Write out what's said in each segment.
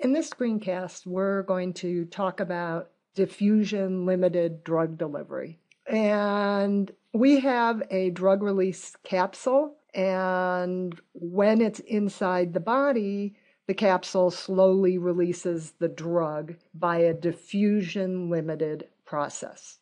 In this screencast, we're going to talk about diffusion limited drug delivery. And we have a drug release capsule, and when it's inside the body, the capsule slowly releases the drug by a diffusion limited process.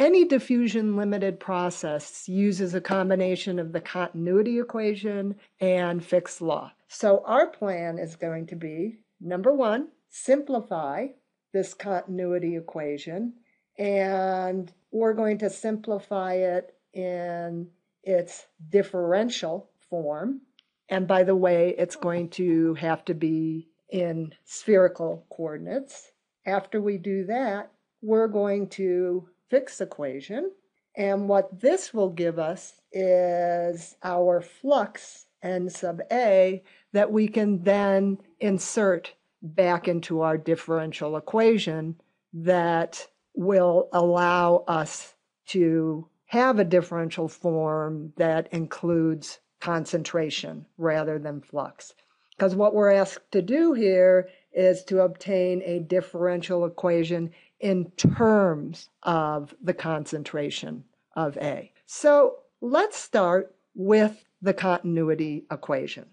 Any diffusion-limited process uses a combination of the continuity equation and Fick's law. So our plan is going to be, number one, simplify this continuity equation, and we're going to simplify it in its differential form. And by the way, it's going to have to be in spherical coordinates. After we do that, we're going to Fick's equation, and what this will give us is our flux n sub a that we can then insert back into our differential equation that will allow us to have a differential form that includes concentration rather than flux. Because what we're asked to do here is to obtain a differential equation in terms of the concentration of A. So let's start with the continuity equation.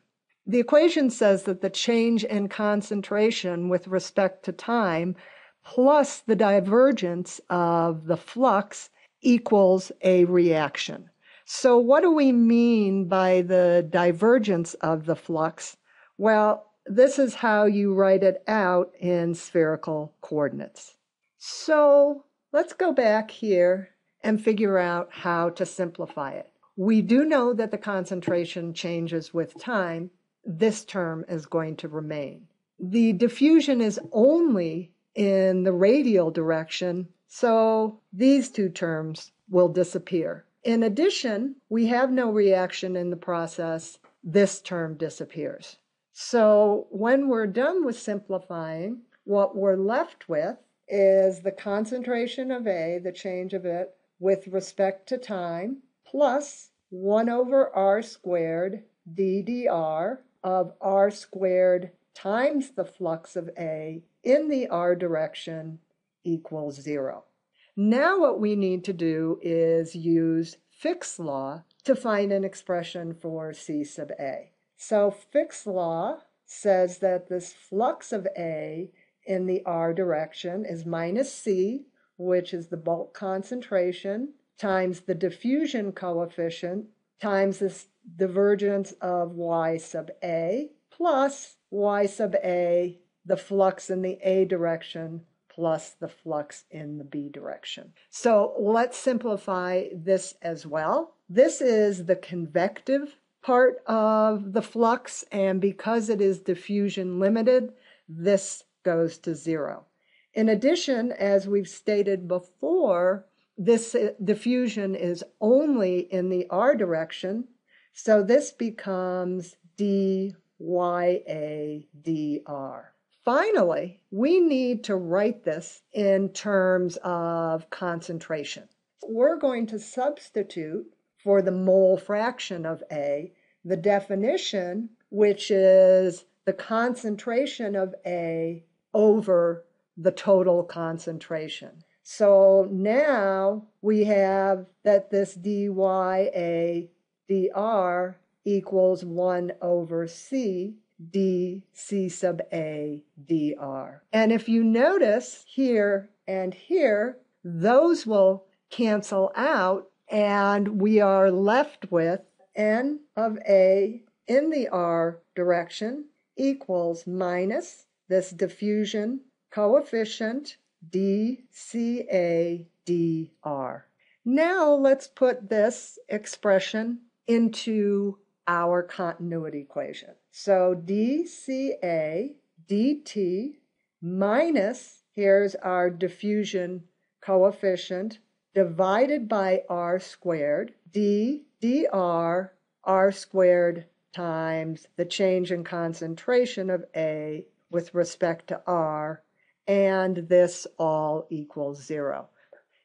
The equation says that the change in concentration with respect to time plus the divergence of the flux equals a reaction. So what do we mean by the divergence of the flux? Well, this is how you write it out in spherical coordinates. So let's go back here and figure out how to simplify it. We do know that the concentration changes with time. This term is going to remain. The diffusion is only in the radial direction, so these two terms will disappear. In addition, we have no reaction in the process. This term disappears. So when we're done with simplifying, what we're left with is the concentration of A, the change of it, with respect to time, plus 1 over r squared d dr of r squared times the flux of A in the r direction equals 0. Now what we need to do is use Fick's law to find an expression for C sub A. So Fick's law says that this flux of A in the r direction is minus C, which is the bulk concentration, times the diffusion coefficient, times this divergence of y sub A, plus y sub A, the flux in the A direction, plus the flux in the B direction. So let's simplify this as well. This is the convective part of the flux, and because it is diffusion limited, this goes to 0. In addition, as we've stated before, this diffusion is only in the r direction, so this becomes dya dr. Finally, we need to write this in terms of concentration. We're going to substitute for the mole fraction of A the definition, which is the concentration of A over the total concentration. So now we have that this dya dr equals 1 over C dC sub A dr. And if you notice here and here, those will cancel out, and we are left with n of A in the r direction equals minus this diffusion coefficient dCA dr. Now let's put this expression into our continuity equation. So dCA dt minus, here's our diffusion coefficient, divided by r squared, d dr r squared times the change in concentration of A with respect to r, and this all equals 0.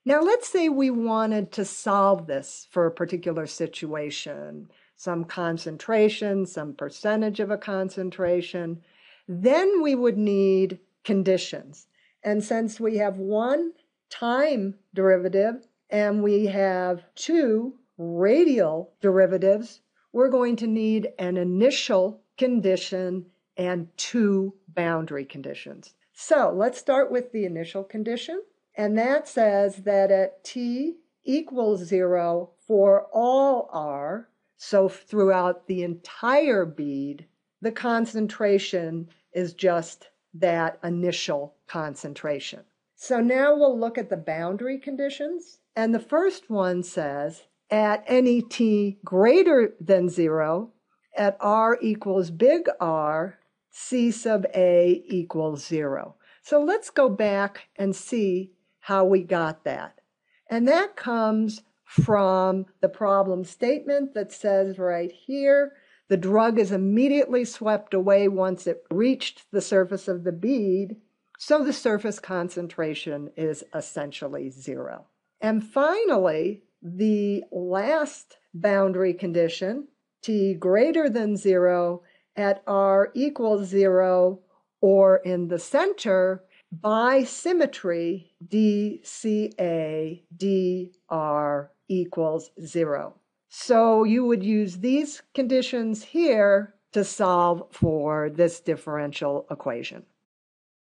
Now let's say we wanted to solve this for a particular situation. some concentration, some percentage of a concentration. Then we would need conditions. And since we have one time derivative and we have two radial derivatives, we're going to need an initial condition and two boundary conditions. So let's start with the initial condition. And that says that at t equals 0 for all r, so throughout the entire bead, the concentration is just that initial concentration. So now we'll look at the boundary conditions. And the first one says, at any t greater than 0, at r equals big R, C sub A equals 0. So let's go back and see how we got that. And that comes from the problem statement that says right here, the drug is immediately swept away once it reached the surface of the bead, so the surface concentration is essentially 0. And finally, the last boundary condition, t greater than 0, at r equals 0, or in the center, by symmetry, dCA dr equals 0. So you would use these conditions here to solve for this differential equation.